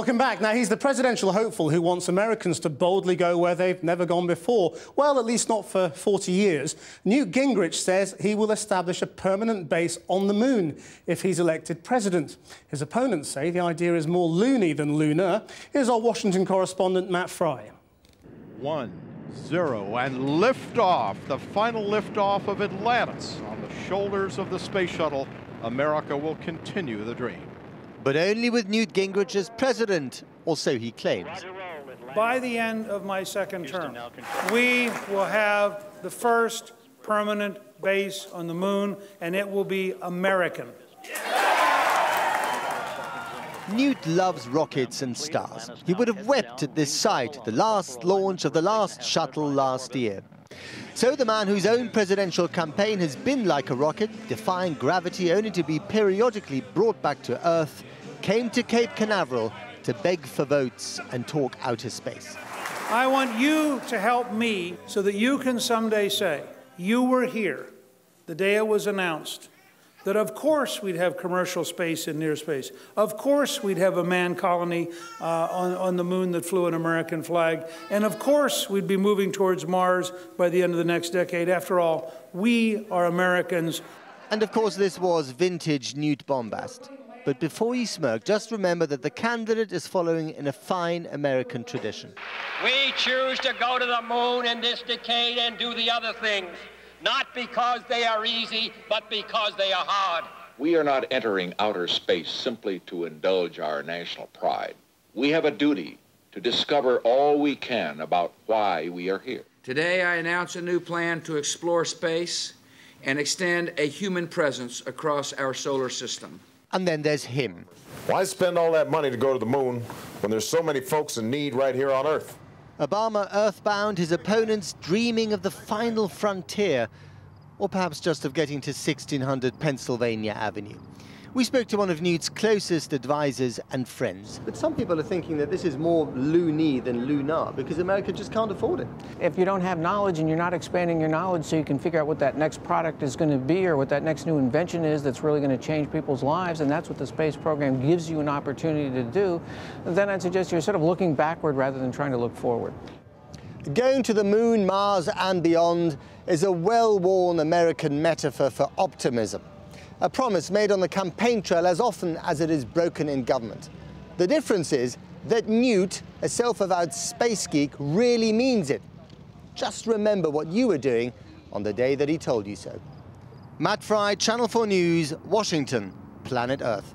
Welcome back. Now, he's the presidential hopeful who wants Americans to boldly go where they've never gone before. Well, at least not for 40 years. Newt Gingrich says he will establish a permanent base on the moon if he's elected president. His opponents say the idea is more loony than lunar. Here's our Washington correspondent, Matt Frei. 1-0, and liftoff, the final liftoff of Atlantis. On the shoulders of the space shuttle, America will continue the dream. But only with Newt Gingrich as president, or so he claims. By the end of my second term, we will have the first permanent base on the moon, and it will be American. Newt loves rockets and stars. He would have wept at this sight, the last launch of the last shuttle last year. So the man whose own presidential campaign has been like a rocket, defying gravity only to be periodically brought back to Earth, came to Cape Canaveral to beg for votes and talk outer space. I want you to help me so that you can someday say, you were here the day it was announced that of course we'd have commercial space and near space. Of course we'd have a manned colony on the moon that flew an American flag. And of course we'd be moving towards Mars by the end of the next decade. After all, we are Americans. And of course this was vintage Newt bombast. But before you smirk, just remember that the candidate is following in a fine American tradition. We choose to go to the moon in this decade and do the other things. Not because they are easy, but because they are hard. We are not entering outer space simply to indulge our national pride. We have a duty to discover all we can about why we are here. Today, I announce a new plan to explore space and extend a human presence across our solar system. And then there's him. Why spend all that money to go to the moon when there's so many folks in need right here on Earth? Obama earthbound, his opponents dreaming of the final frontier, or perhaps just of getting to 1600 Pennsylvania Avenue. We spoke to one of Newt's closest advisors and friends. But some people are thinking that this is more loony than lunar because America just can't afford it. If you don't have knowledge and you're not expanding your knowledge so you can figure out what that next product is going to be or what that next new invention is that's really going to change people's lives, and that's what the space program gives you an opportunity to do, then I'd suggest you're sort of looking backward rather than trying to look forward. Going to the moon, Mars and beyond is a well-worn American metaphor for optimism. A promise made on the campaign trail as often as it is broken in government. The difference is that Newt, a self-avowed space geek, really means it. Just remember what you were doing on the day that he told you so. Matt Frei, Channel 4 News, Washington, Planet Earth.